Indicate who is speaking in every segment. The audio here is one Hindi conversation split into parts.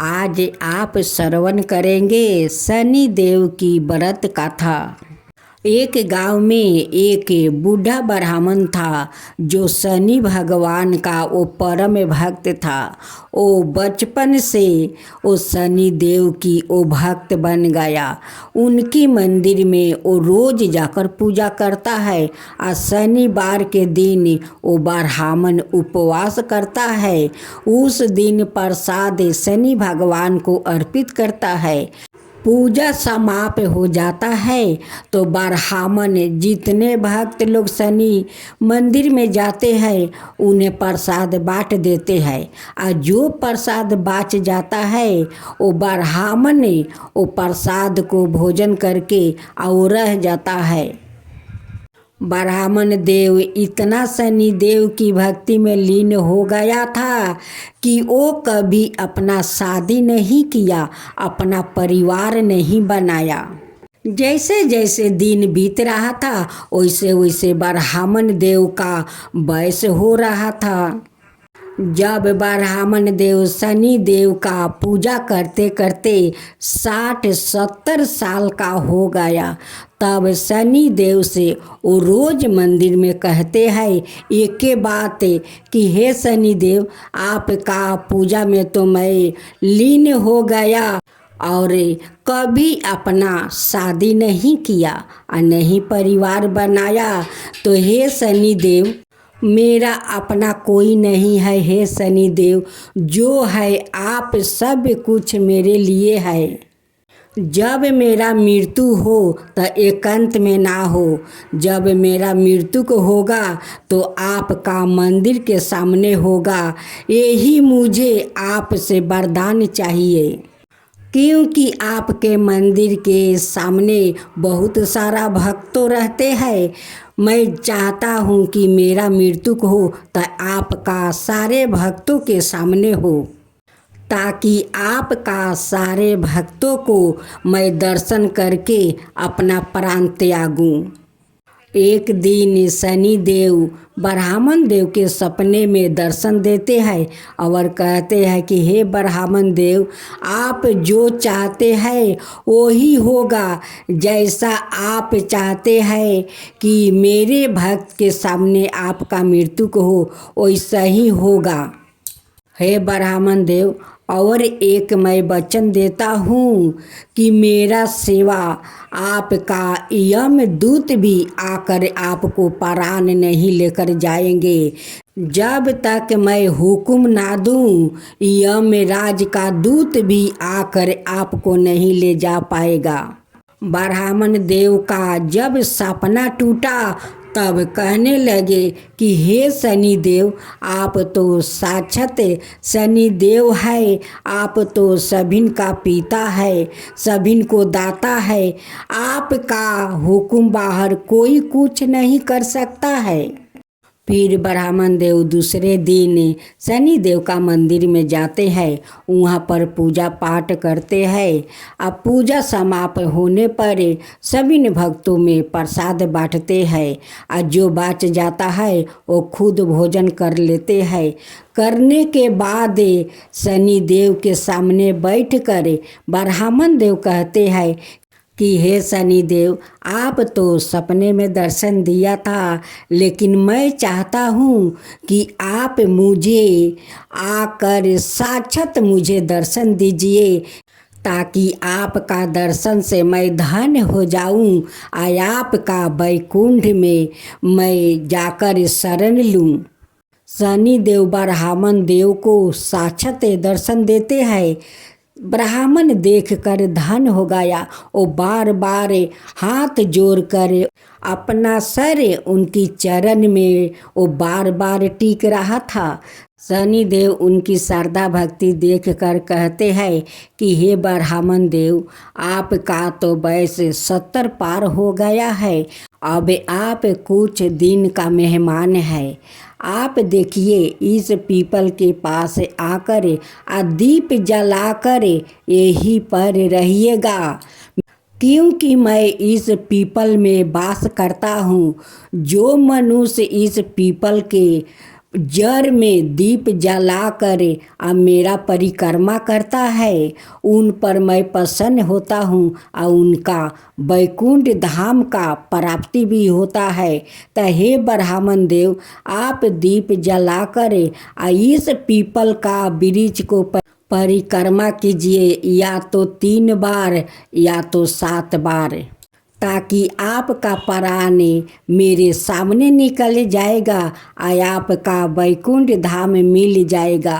Speaker 1: आज आप श्रवण करेंगे शनि देव की व्रत कथा। एक गांव में एक बूढ़ा ब्राह्मण था जो शनि भगवान का वो परम भक्त था। वो बचपन से वो शनि देव की वो भक्त बन गया। उनकी मंदिर में वो रोज जाकर पूजा करता है और शनिवार के दिन वो ब्राह्मण उपवास करता है। उस दिन प्रसाद शनि भगवान को अर्पित करता है। पूजा समाप्त हो जाता है तो ब्राह्मण जितने भक्त लोग शनि मंदिर में जाते हैं उन्हें प्रसाद बांट देते हैं और जो प्रसाद बाँच जाता है वो ब्राह्मण वो प्रसाद को भोजन करके और रह जाता है। ब्राह्मण देव इतना शनि देव की भक्ति में लीन हो गया था कि वो कभी अपना शादी नहीं किया, अपना परिवार नहीं बनाया। जैसे जैसे दिन बीत रहा था वैसे वैसे ब्राह्मण देव का वयस हो रहा था। जब ब्राह्मण देव शनि देव का पूजा करते करते 60-70 साल का हो गया तब शनि देव से वो रोज मंदिर में कहते हैं एक बात कि हे शनि देव, आपका पूजा में तो मैं लीन हो गया और कभी अपना शादी नहीं किया और नहीं परिवार बनाया। तो हे शनि देव, मेरा अपना कोई नहीं है। हे शनि देव, जो है आप सब कुछ मेरे लिए है। जब मेरा मृत्यु हो तो एकांत में ना हो। जब मेरा मृत्यु को होगा तो आपका मंदिर के सामने होगा। यही मुझे आपसे वरदान चाहिए, क्योंकि आपके मंदिर के सामने बहुत सारा भक्तों रहते हैं। मैं चाहता हूँ कि मेरा मृत्यु हो तो आपका सारे भक्तों के सामने हो, ताकि आपका सारे भक्तों को मैं दर्शन करके अपना प्राण त्यागूं। एक दिन शनि देव ब्राह्मण देव के सपने में दर्शन देते हैं और कहते हैं कि हे ब्राह्मण देव, आप जो चाहते हैं वो ही होगा। जैसा आप चाहते हैं कि मेरे भक्त के सामने आपका मृत्यु हो वैसा ही होगा। हे ब्राह्मण देव, और एक मैं वचन देता हूँ कि मेरा सेवा आपका यम दूत भी आकर आपको प्राण नहीं लेकर जाएंगे। जब तक मैं हुक्म ना दूँ यमराज का दूत भी आकर आपको नहीं ले जा पाएगा। ब्राह्मण देव का जब सपना टूटा तब कहने लगे कि हे शनि देव, आप तो साक्षात शनि देव है। आप तो सभिन का पिता है, सभिन को दाता है। आपका हुक्म बाहर कोई कुछ नहीं कर सकता है। फिर ब्राह्मण देव दूसरे दिन शनि देव का मंदिर में जाते हैं, वहाँ पर पूजा पाठ करते हैं। अब पूजा समाप्त होने पर सभी भक्तों में प्रसाद बांटते हैं और जो बच जाता है वो खुद भोजन कर लेते हैं। करने के बाद शनि देव के सामने बैठकर ब्राह्मण देव कहते हैं कि हे शनि देव, आप तो सपने में दर्शन दिया था, लेकिन मैं चाहता हूँ कि आप मुझे आकर साक्षात मुझे दर्शन दीजिए, ताकि आपका दर्शन से मैं धन्य हो जाऊँ और आपका वैकुंठ में मैं जाकर शरण लूँ। शनि देव ब्राह्मण देव को साक्षात दर्शन देते हैं। ब्राह्मण देखकर धन्य हो गया। वो बार बार हाथ जोड़कर अपना सर उनकी चरण में वो बार बार टीक रहा था। शनि देव उनकी श्रद्धा भक्ति देखकर कहते हैं कि हे ब्राह्मण देव, आपका तो वयस 70 पार हो गया है। अब आप कुछ दिन का मेहमान है। आप देखिए, इस पीपल के पास आकर दीप जलाकर यहीं पर रहिएगा, क्योंकि मैं इस पीपल में वास करता हूँ। जो मनुष्य इस पीपल के जर में दीप जला कर आ मेरा परिक्रमा करता है, उन पर मैं प्रसन्न होता हूँ और उनका वैकुंठ धाम का प्राप्ति भी होता है। तो हे ब्राह्मण देव, आप दीप जला कर इस पीपल का वृक्ष को परिक्रमा कीजिए, या तो 3 बार या तो 7 बार, ताकि आपका प्राण मेरे सामने निकल जाएगा और आपका वैकुंठ धाम मिल जाएगा।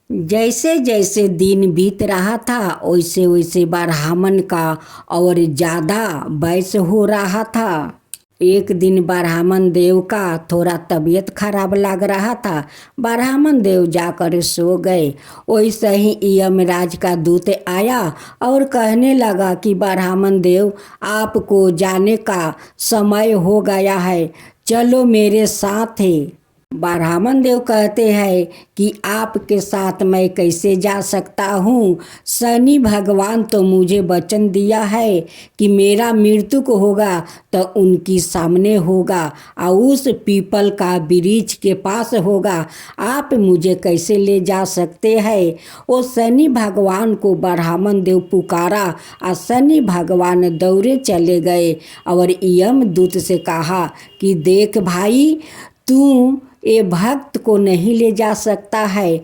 Speaker 1: जैसे जैसे दिन बीत रहा था वैसे वैसे ब्राह्मण का और ज़्यादा वयस हो रहा था। एक दिन ब्राह्मण देव का थोड़ा तबीयत खराब लग रहा था। ब्राह्मण देव जाकर सो गए। वैसे ही यमराज का दूत आया और कहने लगा कि ब्राह्मण देव, आपको जाने का समय हो गया है, चलो मेरे साथ है। ब्राह्मण देव कहते हैं कि आपके साथ मैं कैसे जा सकता हूँ? शनि भगवान तो मुझे वचन दिया है कि मेरा मृत्यु को होगा तो उनकी सामने होगा और उस पीपल का वृक्ष के पास होगा। आप मुझे कैसे ले जा सकते हैं? वो शनि भगवान को ब्राह्मण देव पुकारा और शनि भगवान दौड़े चले गए और यमदूत से कहा कि देख भाई, तू ये भक्त को नहीं ले जा सकता है।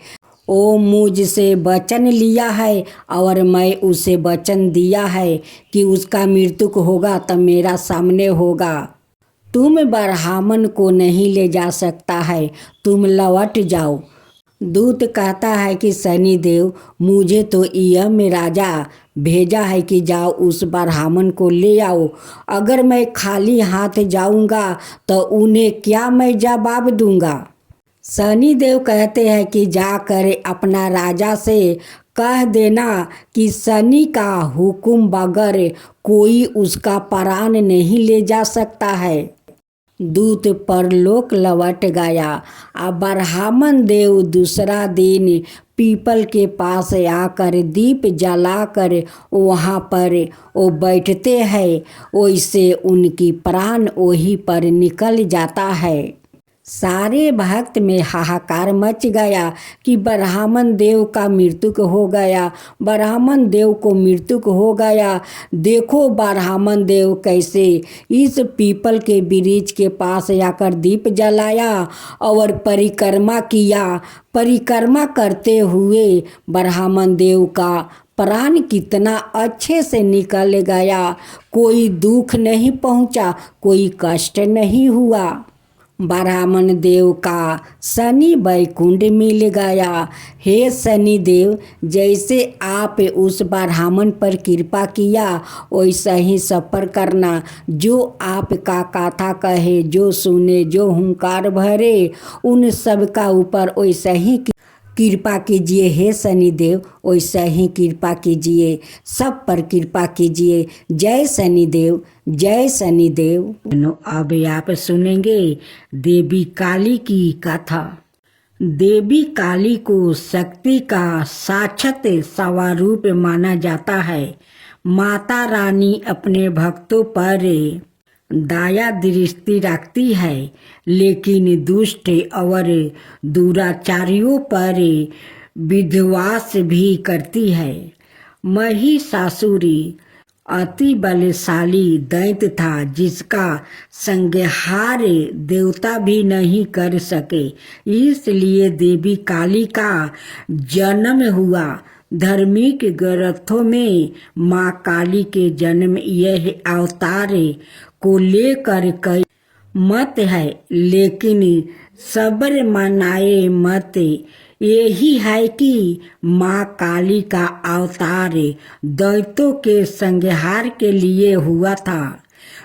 Speaker 1: वो मुझसे वचन लिया है और मैं उसे वचन दिया है कि उसका मृत्यु होगा तब मेरा सामने होगा। तुम ब्राह्मण को नहीं ले जा सकता है, तुम लौट जाओ। दूत कहता है कि शनि देव, मुझे तो यम राजा भेजा है कि जाओ उस ब्राह्मण को ले आओ। अगर मैं खाली हाथ जाऊंगा तो उन्हें क्या मैं जवाब दूंगा? शनि देव कहते हैं कि जाकर अपना राजा से कह देना कि शनि का हुक्म बगैर कोई उसका प्राण नहीं ले जा सकता है। दूत परलोक लौट गया। अब ब्राह्मण देव दूसरा दिन पीपल के पास आकर दीप जलाकर वहाँ पर वो बैठते हैं, वैसे उनकी प्राण वहीं पर निकल जाता है। सारे भक्त में हाहाकार मच गया कि ब्राह्मण देव का मृत्यु हो गया, ब्राह्मण देव को मृत्यु हो गया। देखो ब्राह्मण देव कैसे इस पीपल के वृक्ष के पास आकर दीप जलाया और परिक्रमा किया। परिक्रमा करते हुए ब्राह्मण देव का प्राण कितना अच्छे से निकल गया। कोई दुख नहीं पहुंचा, कोई कष्ट नहीं हुआ। ब्राह्मण देव का शनि वैकुंठ मिल गया। हे शनि देव, जैसे आप उस ब्राह्मण पर कृपा किया वैसा ही सब पर करना। जो आपका कथा कहे, जो सुने, जो हुंकार भरे, उन सब का ऊपर वैसा ही कृपा कीजिए। हे शनिदेव, वैसा ही कृपा कीजिए, सब पर कृपा कीजिए। जय शनिदेव, जय शनिदेव। अब आप सुनेंगे देवी काली की कथा। देवी काली को शक्ति का साक्षात स्वरूप माना जाता है। माता रानी अपने भक्तों पर दया दृष्टि रखती है, लेकिन दुष्ट और दुराचारियों पर विध्वंस भी करती है। महिषासुर अति बलशाली दैत्य था, जिसका संहार देवता भी नहीं कर सके। इसलिए देवी काली का जन्म हुआ। धार्मिक ग्रंथों में माँ काली के जन्म यह अवतार को लेकर कई मत है, लेकिन सबर मनाए मत यही है कि माँ काली का अवतार दैत्यों के संहार के लिए हुआ था।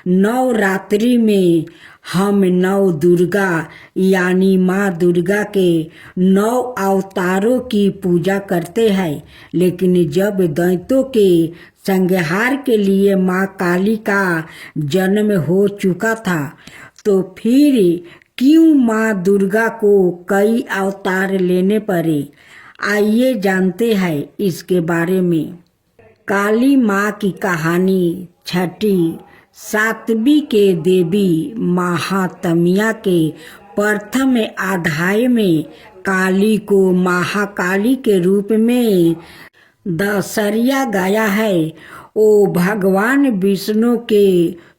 Speaker 1: नवरात्रि में हम नव दुर्गा यानी माँ दुर्गा के 9 अवतारों की पूजा करते हैं, लेकिन जब दैत्यों के संहार के लिए माँ काली का जन्म हो चुका था, तो फिर क्यों माँ दुर्गा को कई अवतार लेने पड़े? आइए जानते हैं इसके बारे में। काली माँ की कहानी छठी सातवीं के देवी महात्म्य के प्रथम अध्याय में काली को महाकाली के रूप में दर्शाया गया है। वो भगवान विष्णु के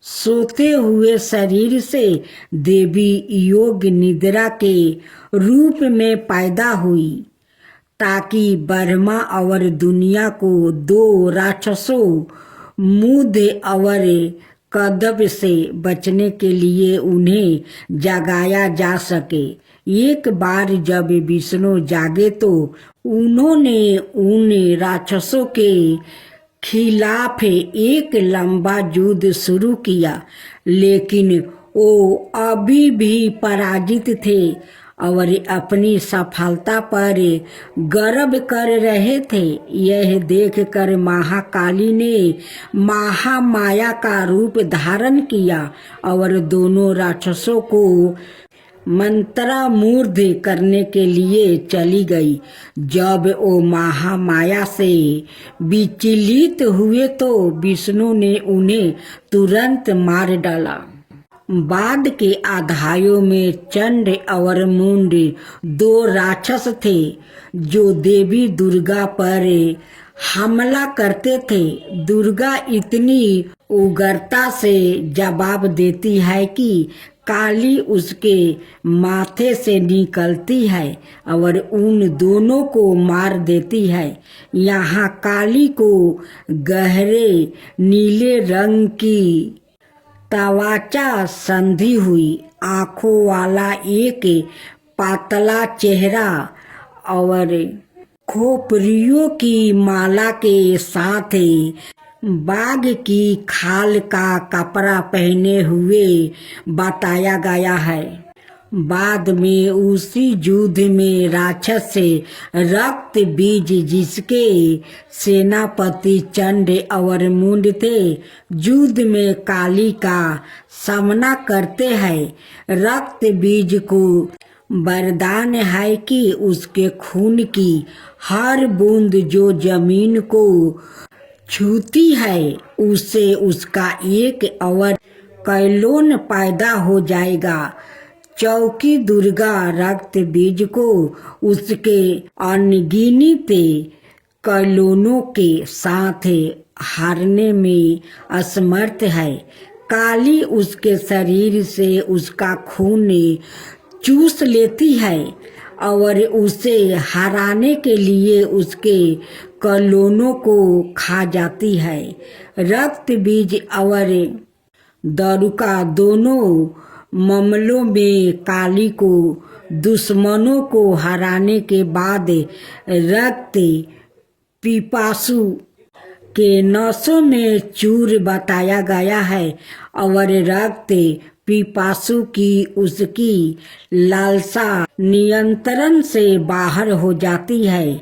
Speaker 1: सोते हुए शरीर से देवी योग निद्रा के रूप में पैदा हुई, ताकि ब्रह्मा और दुनिया को दो राक्षसों मुद और कदब से बचने के लिए उन्हें जगाया जा सके। एक बार जब विष्णु जागे तो उन्होंने उन राक्षसों के खिलाफ एक लंबा युद्ध शुरू किया, लेकिन वो अभी भी पराजित थे और अपनी सफलता पर गर्व कर रहे थे। यह देखकर महाकाली ने महामाया का रूप धारण किया और दोनों राक्षसों को मंत्रमुग्ध करने के लिए चली गई। जब वो महामाया से विचलित हुए तो विष्णु ने उन्हें तुरंत मार डाला। बाद के अध्यायों में चंड और मुंड दो राक्षस थे जो देवी दुर्गा पर हमला करते थे। दुर्गा इतनी उग्रता से जवाब देती है कि काली उसके माथे से निकलती है और उन दोनों को मार देती है। यहाँ काली को गहरे नीले रंग की त्वचा संधि हुई, आंखों वाला एक पातला चेहरा और खोपड़ियों की माला के साथ बाघ की खाल का कपड़ा पहने हुए बताया गया है। बाद में उसी युद्ध में राक्षस से रक्त बीज, जिसके सेनापति चंड और मुंड थे, युद्ध में काली का सामना करते हैं। रक्त बीज को वरदान है कि उसके खून की हर बूंद जो जमीन को छूती है उससे उसका एक और कैलोन पैदा हो जाएगा। चौकी दुर्गा रक्त बीज को उसके अनगिनत कैलोनों के साथ हारने में असमर्थ है। काली उसके शरीर से उसका खून चूस लेती है और उसे हराने के लिए उसके कैलोनों को खा जाती है। रक्त बीज और दारुका दोनों मामलों में काली को दुश्मनों को हराने के बाद रक्त पिपासु के नसों में चूर बताया गया है और रक्त पिपासु की उसकी लालसा नियंत्रण से बाहर हो जाती है।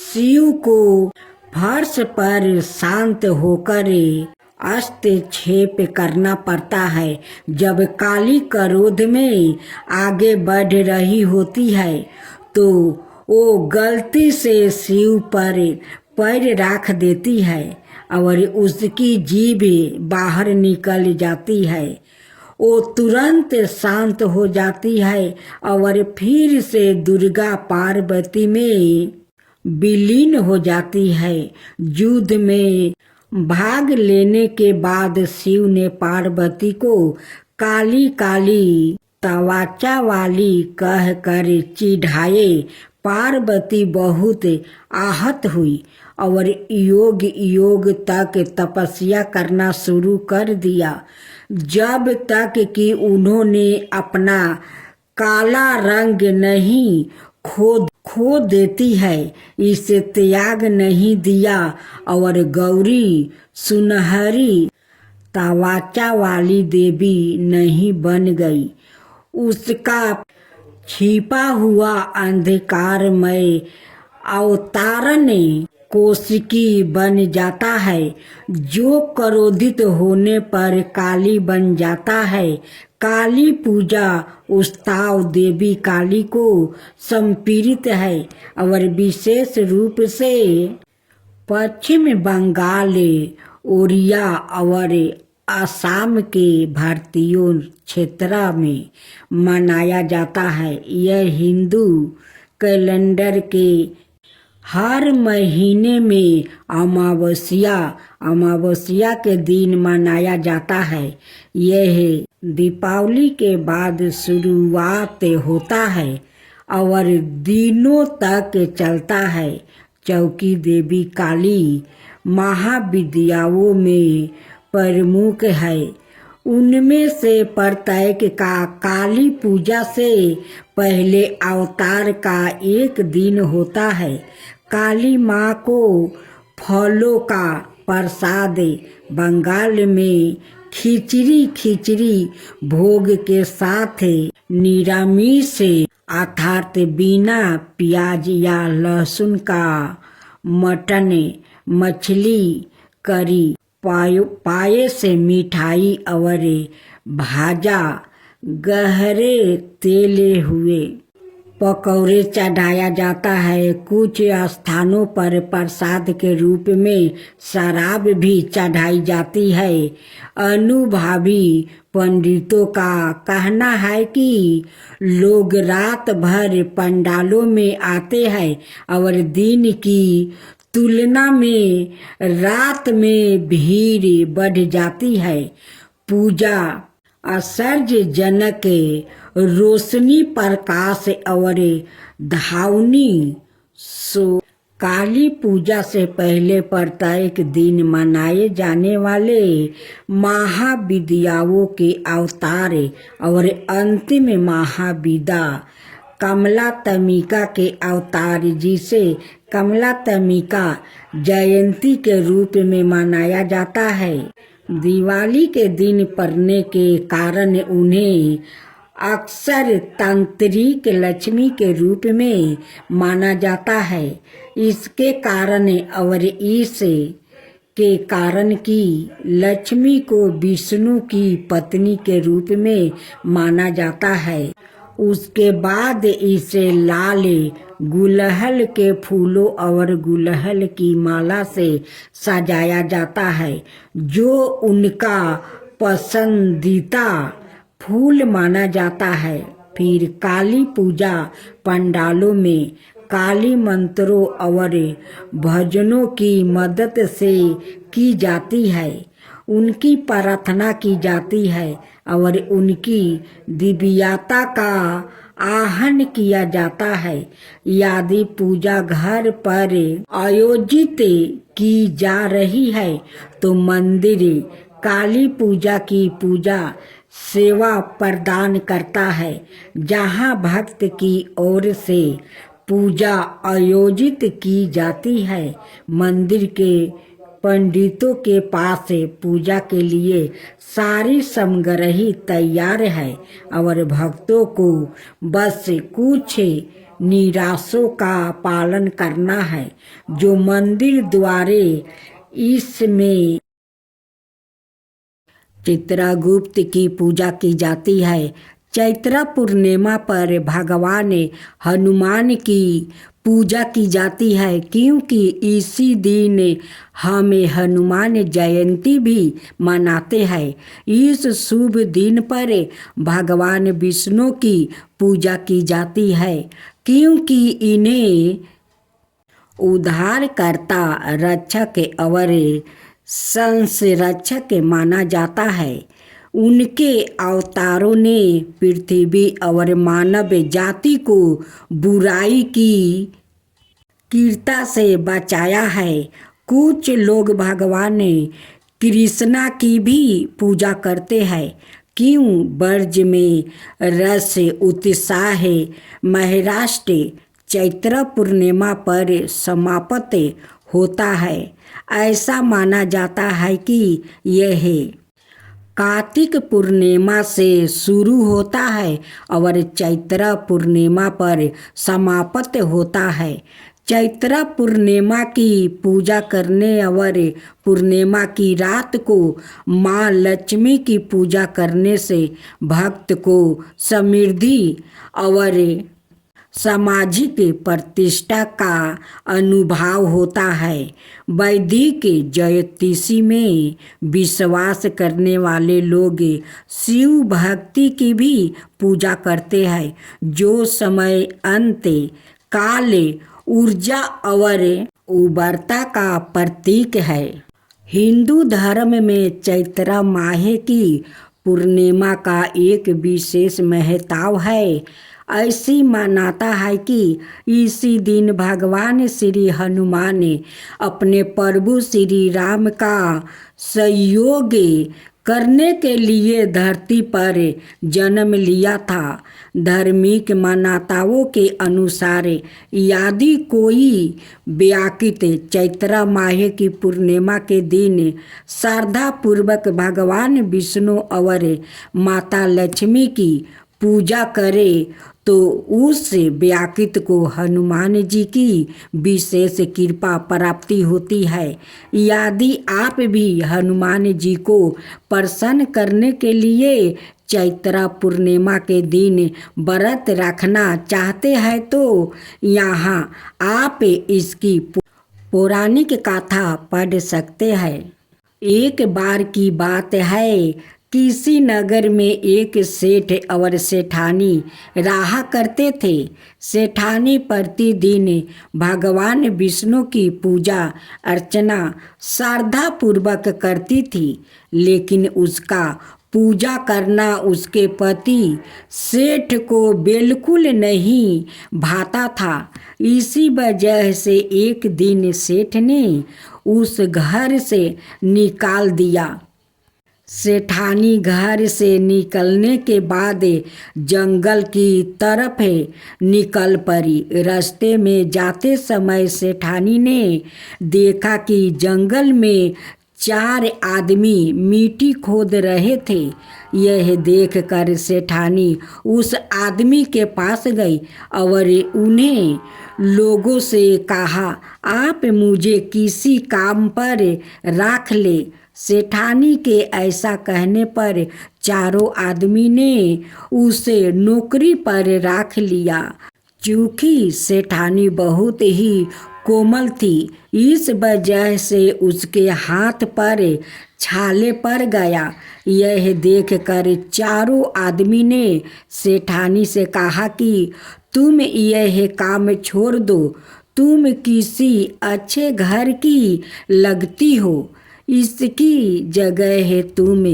Speaker 1: शिव को फर्श पर शांत होकर हस्तक्षेप करना पड़ता है। जब काली क्रोध में आगे बढ़ रही होती है तो वो गलती से शिव पर पैर रख देती है और उसकी जीभ बाहर निकल जाती है। वो तुरंत शांत हो जाती है और फिर से दुर्गा पार्वती में विलीन हो जाती है। युद्ध में भाग लेने के बाद शिव ने पार्वती को काली काली त्वचा वाली कहकर चिढ़ाए। पार्वती बहुत आहत हुई और योग योग तक तपस्या करना शुरू कर दिया, जब तक कि उन्होंने अपना काला रंग नहीं खो देती है, इसे त्याग नहीं दिया और गौरी सुनहरी त्वचा वाली देवी नहीं बन गई। उसका छिपा हुआ अंधकारमय अवतारण कोशिकी बन जाता है, जो क्रोधित होने पर काली बन जाता है। काली पूजा उत्सव देवी काली को समर्पित है और विशेष रूप से पश्चिम बंगाल, ओडिया और असम के भारतीयों क्षेत्र में मनाया जाता है। यह हिंदू कैलेंडर के हर महीने में अमावस्या के दिन मनाया जाता है। यह दीपावली के बाद शुरुआत होता है और दिनों तक चलता है। चौकी देवी काली महाविद्याओं में प्रमुख है। उनमें से प्रत्येक का काली पूजा से पहले अवतार का एक दिन होता है। काली माँ को फलों का प्रसाद बंगाल में खिचड़ी भोग के साथ निरामिष अर्थात बिना प्याज या लहसुन का मटन, मछली, करी, पायस, मिठाई और भाजा गहरे तेले हुए पकौड़े चढ़ाया जाता है। कुछ स्थानों पर प्रसाद के रूप में शराब भी चढ़ाई जाती है। अनुभवी पंडितों का कहना है कि लोग रात भर पंडालों में आते हैं और दिन की तुलना में रात में भीड़ बढ़ जाती है। पूजा आश्चर्यजनक रोशनी, प्रकाश और धावनी सो काली पूजा से पहले प्रत्येक दिन मनाए जाने वाले महाविद्याओं के अवतार और अंतिम महाविद्या कमलात्मिका के अवतार, जिसे कमलात्मिका जयंती के रूप में मनाया जाता है, दिवाली के दिन पड़ने के कारण उन्हें अक्सर तांत्रिक लक्ष्मी के रूप में माना जाता है। इसके कारण और इस के कारण कि लक्ष्मी को विष्णु की पत्नी के रूप में माना जाता है। उसके बाद इसे लाल गुलहल के फूलों और गुलहल की माला से सजाया जाता है, जो उनका पसंदीदा फूल माना जाता है। फिर काली पूजा पंडालों में काली मंत्रों और भजनों की मदद से की जाती है। उनकी प्रार्थना की जाती है और उनकी दिव्यता का आहन किया जाता है। यदि पूजा घर पर आयोजित की जा रही है तो मंदिर काली पूजा की पूजा सेवा प्रदान करता है, जहां भक्त की ओर से पूजा आयोजित की जाती है। मंदिर के पंडितों के पास पूजा के लिए सारी सामग्री तैयार है और भक्तों को बस कुछ निर्देशों का पालन करना है, जो मंदिर द्वारा इसमें चित्रगुप्त की पूजा की जाती है। चैत्र पूर्णिमा पर भगवान हनुमान की पूजा की जाती है, क्योंकि इसी दिन हम हनुमान जयंती भी मनाते हैं। इस शुभ दिन पर भगवान विष्णु की पूजा की जाती है, क्योंकि इन्हें उद्धारकर्ता, रक्षक और संरक्षक माना जाता है। उनके अवतारों ने पृथ्वी और मानव जाति को बुराई की कीर्ता से बचाया है। कुछ लोग भगवान कृष्णा की भी पूजा करते हैं, क्यों ब्रज में रस उत्साह महाराष्ट्र चैत्र पूर्णिमा पर समाप्त होता है। ऐसा माना जाता है कि यह कार्तिक पूर्णिमा से शुरू होता है और चैत्र पूर्णिमा पर समाप्त होता है। चैत्र पूर्णिमा की पूजा करने और पूर्णिमा की रात को माँ लक्ष्मी की पूजा करने से भक्त को समृद्धि और सामाजिक प्रतिष्ठा का अनुभाव होता है। वैदिक ज्योतिषी में विश्वास करने वाले लोग शिव भक्ति की भी पूजा करते हैं, जो समय अंत काल ऊर्जा और उर्वरता का प्रतीक है। हिंदू धर्म में चैत्र माह की पूर्णिमा का एक विशेष महत्व है। ऐसी मान्यता है कि इसी दिन भगवान श्री हनुमान ने अपने प्रभु श्री राम का सहयोग करने के लिए धरती पर जन्म लिया था। धार्मिक मान्यताओं के अनुसार यदि कोई व्यक्ति चैत्र माह की पूर्णिमा के दिन श्रद्धापूर्वक भगवान विष्णु और माता लक्ष्मी की पूजा करे तो उस व्यक्ति को हनुमान जी की विशेष कृपा प्राप्ति होती है। यदि आप भी हनुमान जी को प्रसन्न करने के लिए चैत्र पूर्णिमा के दिन व्रत रखना चाहते हैं तो यहाँ आप इसकी पौराणिक कथा पढ़ सकते हैं। एक बार की बात है, किसी नगर में एक सेठ और सेठानी रहा करते थे। सेठानी प्रतिदिन भगवान विष्णु की पूजा अर्चना श्रद्धापूर्वक करती थी, लेकिन उसका पूजा करना उसके पति सेठ को बिल्कुल नहीं भाता था। इसी वजह से एक दिन सेठ ने उस घर से निकाल दिया। सेठानी घर से निकलने के बाद जंगल की तरफ निकल पड़ी। रास्ते में जाते समय सेठानी ने देखा कि जंगल में 4 आदमी मिट्टी खोद रहे थे। यह देखकर सेठानी उस आदमी के पास गई और उन्हें लोगों से कहा, आप मुझे किसी काम पर रख ले। सेठानी के ऐसा कहने पर चारों आदमी ने उसे नौकरी पर रख लिया। चूँकि सेठानी बहुत ही कोमल थी, इस वजह से उसके हाथ पर छाले पड़ गया। यह देखकर चारों आदमी ने सेठानी से कहा कि तुम यह काम छोड़ दो, तुम किसी अच्छे घर की लगती हो, इसकी जगह तुम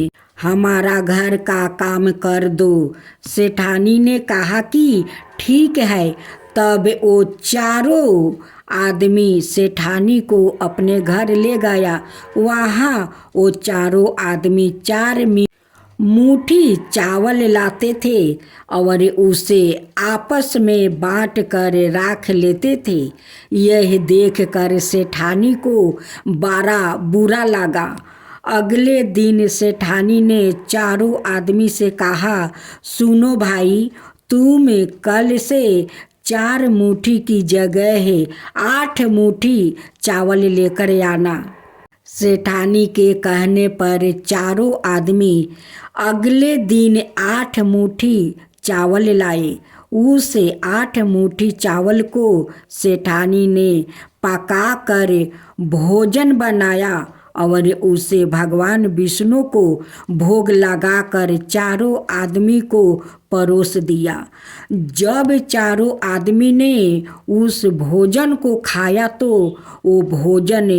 Speaker 1: हमारा घर का काम कर दो। सेठानी ने कहा कि ठीक है। तब वो चारों आदमी सेठानी को अपने घर ले गया। वहाँ वो चारों आदमी 4 मुट्ठी चावल लाते थे और उसे आपस में बांट कर रख लेते थे। यह देखकर सेठानी को बड़ा बुरा लगा। अगले दिन सेठानी ने चारों आदमी से कहा, सुनो भाई, तुम कल से 4 मुट्ठी की जगह 8 मुट्ठी चावल लेकर आना। सेठानी के कहने पर चारों आदमी अगले दिन 8 मुट्ठी चावल लाए। उस 8 मुट्ठी चावल को सेठानी ने पकाकर भोजन बनाया और उसे भगवान विष्णु को भोग लगाकर चारों आदमी को परोस दिया। जब चारों आदमी ने उस भोजन को खाया तो वो भोजन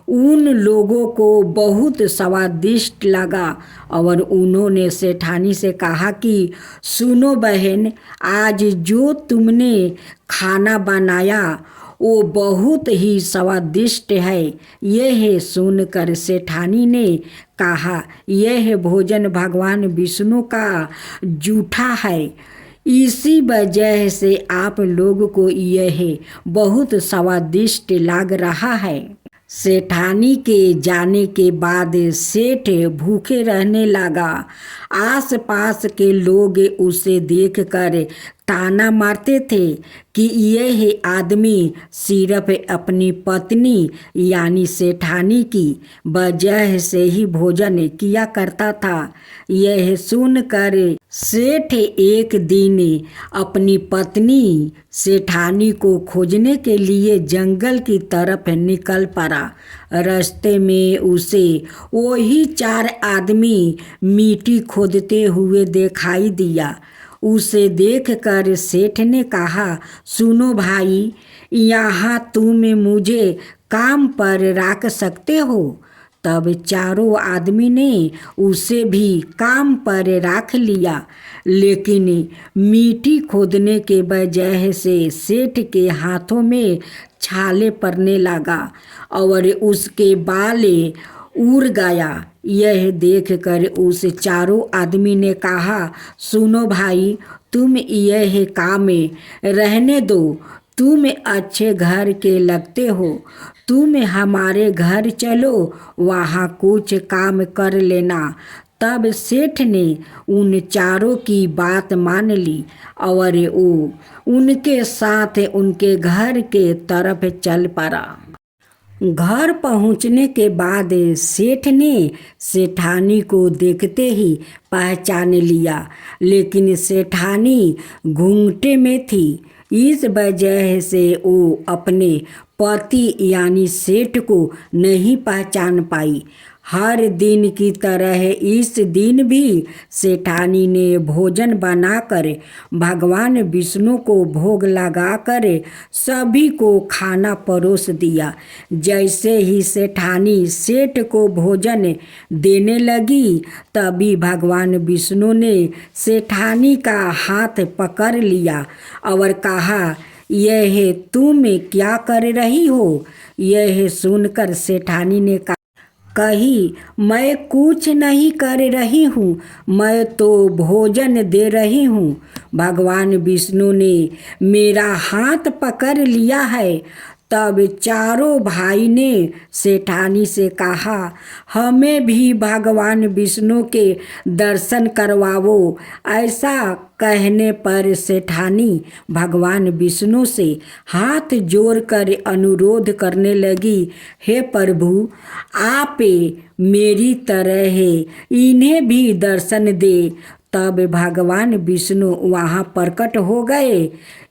Speaker 1: उन लोगों को बहुत स्वादिष्ट लगा और उन्होंने सेठानी से कहा कि सुनो बहन, आज जो तुमने खाना बनाया वो बहुत ही स्वादिष्ट है। यह सुनकर सेठानी ने कहा, यह भोजन भगवान विष्णु का जूठा है, इसी वजह से आप लोग को यह बहुत स्वादिष्ट लग रहा है। सेठानी के जाने के बाद सेठ भूखे रहने लगा। आसपास के लोग उसे देखकर ताना मारते थे कि यह आदमी सिर्फ अपनी पत्नी यानी सेठानी की वजह से ही भोजन किया करता था। यह सुनकर सेठ एक दिन अपनी पत्नी सेठानी को खोजने के लिए जंगल की तरफ निकल पड़ा। रास्ते में उसे वही 4 आदमी मिट्टी खोदते हुए दिखाई दिया। उसे देखकर सेठ ने कहा, सुनो भाई, यहाँ तुम मुझे काम पर रख सकते हो। तब चारों आदमी ने उसे भी काम पर रख लिया, लेकिन मिट्टी खोदने के वजह से सेठ के हाथों में छाले पड़ने लगा और उसके बाल उड़ गया। यह देखकर उस चारों आदमी ने कहा, सुनो भाई, तुम यह काम रहने दो, तुम अच्छे घर के लगते हो, तुम हमारे घर चलो, वहाँ कुछ काम कर लेना। तब सेठ ने उन चारों की बात मान ली और वो उनके साथ उनके घर के तरफ चल पड़ा। घर पहुंचने के बाद सेठ ने सेठानी को देखते ही पहचान लिया, लेकिन सेठानी घूंघटे में थी। इस वजह से वो अपने पति यानी सेठ को नहीं पहचान पाई। हर दिन की तरह इस दिन भी सेठानी ने भोजन बनाकर भगवान विष्णु को भोग लगाकर सभी को खाना परोस दिया। जैसे ही सेठानी सेठ को भोजन देने लगी, तभी भगवान विष्णु ने सेठानी का हाथ पकड़ लिया और कहा, यह तुम क्या कर रही हो? यह सुनकर सेठानी ने कही, मैं कुछ नहीं कर रही हूँ, मैं तो भोजन दे रही हूँ। भगवान विष्णु ने मेरा हाथ पकड़ लिया है। तब चारों भाई ने सेठानी से कहा, हमें भी भगवान विष्णु के दर्शन करवाओ। ऐसा कहने पर सेठानी भगवान विष्णु से हाथ जोड़कर अनुरोध करने लगी, हे प्रभु, आप मेरी तरह इन्हें भी दर्शन दे। तब भगवान विष्णु वहाँ प्रकट हो गए।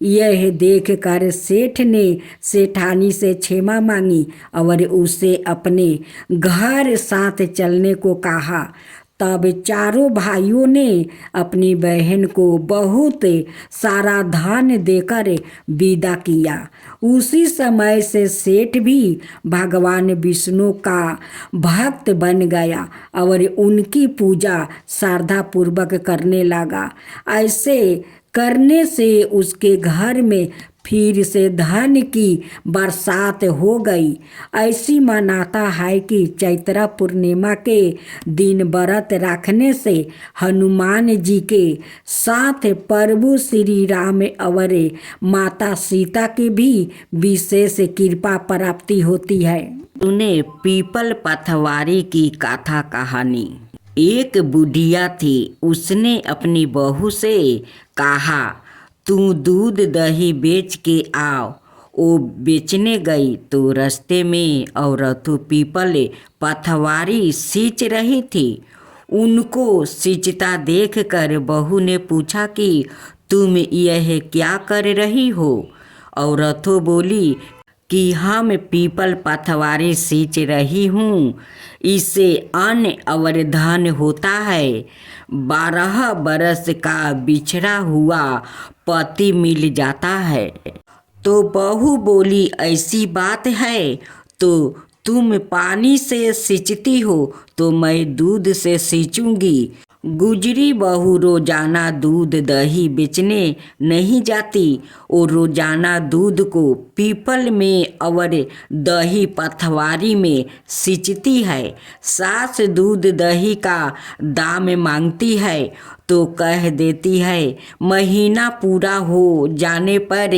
Speaker 1: यह देखकर सेठ ने सेठानी से क्षमा मांगी और उसे अपने घर साथ चलने को कहा। तब चारों भाइयों ने अपनी बहन को बहुत सारा धन देकर विदा किया। उसी समय से सेठ भी भगवान विष्णु का भक्त बन गया और उनकी पूजा श्रद्धापूर्वक करने लगा। ऐसे करने से उसके घर में फिर से धन की बरसात हो गई। ऐसी मान्यता है कि चैत्र पूर्णिमा के दिन व्रत रखने से हनुमान जी के साथ प्रभु श्री राम और माता सीता की भी विशेष कृपा प्राप्ति होती है। उन्हें पीपल पथवारी की कथा कहानी। एक बुढ़िया थी, उसने अपनी बहू से कहा, तू दूध दही बेच के आओ। वो बेचने गई तो रास्ते में औरत पीपल पथवारी सींच रही थी। उनको सींचता देखकर बहू ने पूछा कि तुम यह क्या कर रही हो? औरत बोली कि हम पीपल पथवारी सींच रही हूँ, इससे अन्न और धन होता है। 12 बरस का बिछड़ा हुआ पति मिल जाता है। तो बहू बोली, ऐसी बात है तो तुम पानी से सींचती हो तो मैं दूध से सींचूंगी। गुजरी बहू रोजाना दूध दही बेचने नहीं जाती, और रोजाना दूध को पीपल में और दही पथवारी में सींचती है। सास दूध दही का दाम मांगती है तो कह देती है, महीना पूरा हो जाने पर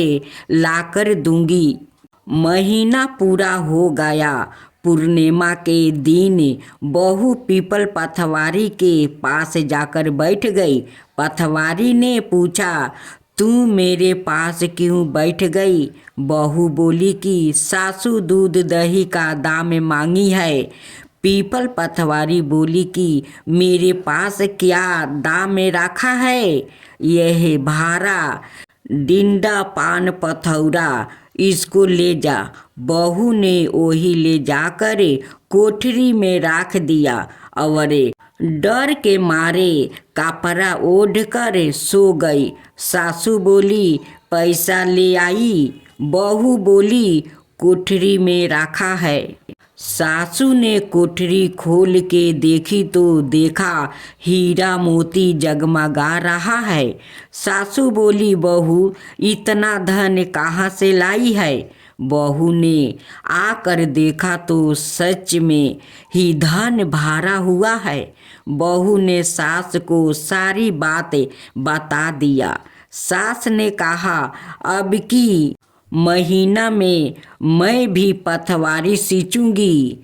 Speaker 1: लाकर दूंगी। महीना पूरा हो गया। पूर्णिमा के दिन बहू पीपल पथवारी के पास जाकर बैठ गई। पथवारी ने पूछा, तू मेरे पास क्यों बैठ गई? बहू बोली कि सासू दूध दही का दाम मांगी है। पीपल पतवारी बोली कि मेरे पास क्या दाम रखा है? यह भारा डिंडा पान पथौरा, इसको ले जा। बहू ने वही ले जाकर कोठरी में रख दिया और डर के मारे कपड़ा ओढ़ कर सो गई। सासू बोली पैसा ले आई? बहू बोली कोठरी में रखा है। सासू ने कोठरी खोल के देखी तो देखा हीरा मोती जगमगा रहा है। सासू बोली बहू इतना धन कहाँ से लाई है? बहू ने आकर देखा तो सच में ही धन भरा हुआ है। बहू ने सास को सारी बातें बता दिया। सास ने कहा अब की महीना में मैं भी पतवारी सींचूंगी।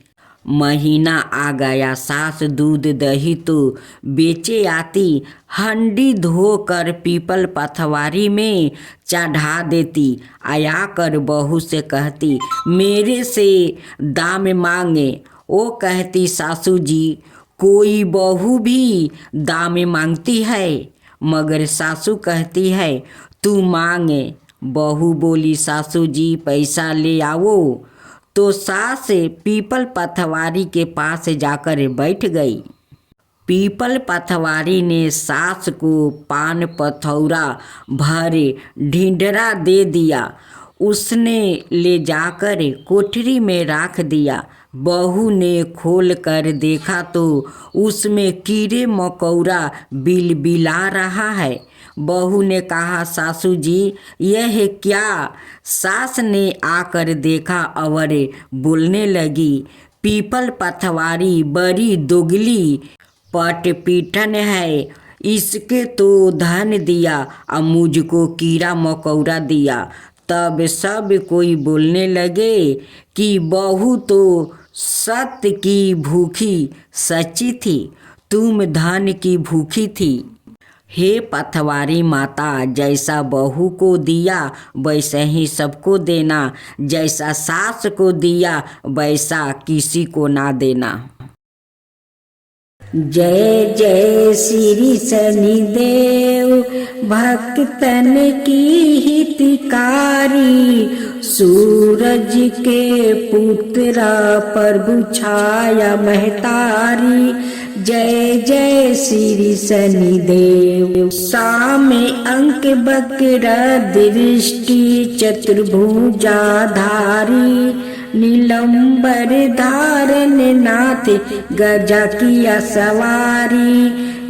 Speaker 1: महीना आ गया, सास दूध दही तो बेचे आती, हंडी धोकर पीपल पतवारी में चढ़ा देती। आया कर बहू से कहती मेरे से दाम मांगे। वो कहती सासू जी कोई बहू भी दाम मांगती है, मगर सासू कहती है तू मांगे। बहू बोली सासू जी पैसा ले आओ। तो सास पीपल पतवारी के पास जाकर बैठ गई। पीपल पतवारी ने सास को पान पथौरा भरे ढिंढरा दे दिया। उसने ले जाकर कोठरी में रख दिया। बहू ने खोल कर देखा तो उसमें कीड़े मकोड़ा बिलबिला रहा है। बहू ने कहा सासू जी यह क्या? सास ने आकर देखा और बोलने लगी पीपल पतवारी बड़ी दोगली पटपीठन है, इसके तो धन दिया और मुझको कीड़ा मकोड़ा दिया। तब सब कोई बोलने लगे कि बहू तो सत्य की भूखी सच्ची थी, तुम धन की भूखी थी। हे पतवारी माता, जैसा बहू को दिया वैसे ही सबको देना, जैसा सास को दिया वैसा किसी को ना देना। जय जय श्री शनिदेव, भक्तन की हितकारी, सूरज के पुत्रा प्रभु छाया महतारी। जय जय श्री शनिदेव। सामे अंक बक्र दृष्टि चतुर्भुजाधारी, नीलंबर धारण नाथ गजा किया सवारी।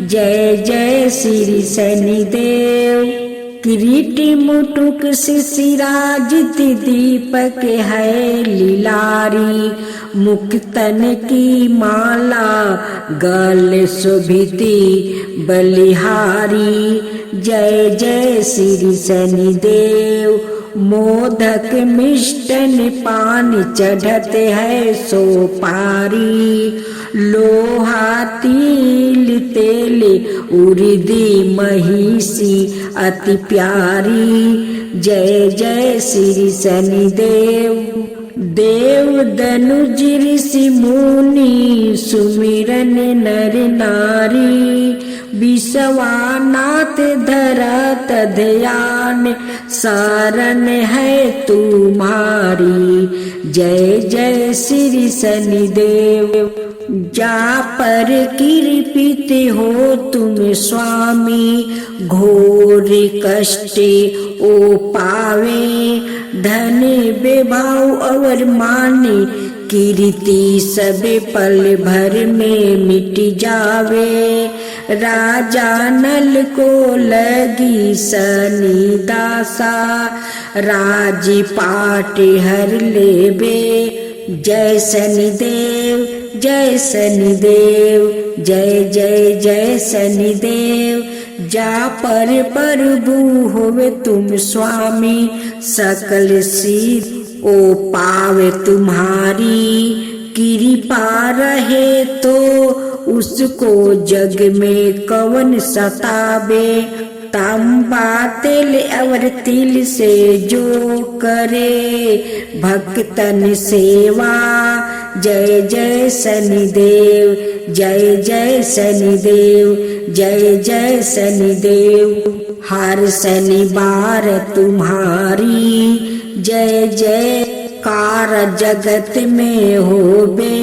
Speaker 1: जय जय श्री शनिदेव। किरीटी मुटुक शिशिराजित दीपक है लीलारी, मुक्तन की माला गल शोभिती बलिहारी। जय जय श्री शनिदेव। मोदक मिष्टन पान चढ़ते है सोपारी, लोहा तिल तेल उर्दी महिषी अति प्यारी। जय जय श्री शनिदेव। देव दनुज ऋषि मुनि सुमिरन नर नारी, विश्वानाथ धरत ध्यान शरण है तुम्हारी। जय जय श्री शनिदेव। जा पर कृपित हो तुम स्वामी, घोर कष्ट ओ पावे, धन विभाव और माने कीर्ति सब पल भर में मिट जावे। राजा नल को लगी शनि दासा, राजपाट हर लेबे। जय शनिदेव जय शनिदेव, जय जय जय शनिदेव। जा पर प्रभु होवे तुम स्वामी, सकल सिद्ध ओ पावे तुम्हारी। कृपा रहे तो उसको जग में कवन सतावे, तांबा तिल और तिल से जो करे भक्तन सेवा। जय जय शनिदेव, जय जय शनिदेव, जय जय शनिदेव। हर शनिवार तुम्हारी जय जयकार जगत में होबे।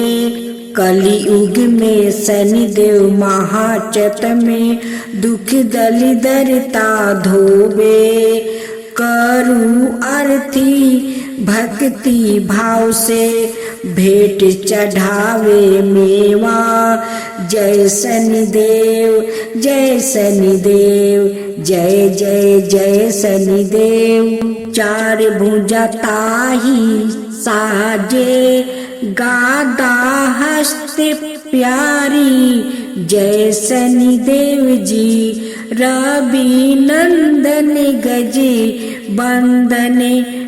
Speaker 1: कलियुग में शनिदेव महाचत में दुख दलिदरता धोबे। करूं आरती भक्ति भाव से भेंट चढ़ावे मेवा। जय शनिदेव, जय शनिदेव, जय जय जय शनिदेव। चार भुजा ताही साजे गादा हस्त प्यारी। जय शनिदेव जी रवि नंदन गजे बंदन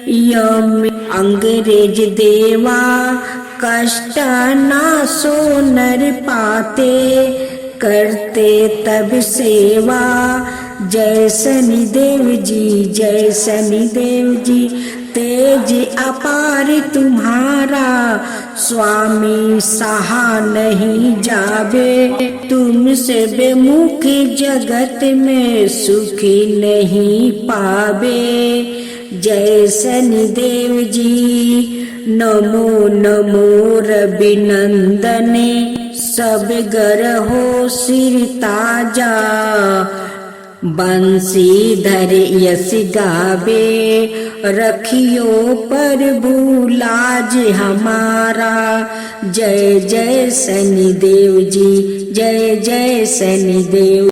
Speaker 1: यम। अंग्रेज देवा कष्ट ना सो नर पाते, करते तब सेवा। जय शनिदेव जी, जय शनिदेव जी। तेज अपार तुम्हारा स्वामी सहा नहीं जावे। तुमसे बेमुख जगत में सुखी नहीं पावे। जय शनिदेव जी नमो नमो रवि नंदन। सब गरहो सिर ताजा, बंसीधर यश गावे। रखियो प्रभु लाज हमारा। जय जय शनिदेव जी, जय जय शनिदेव।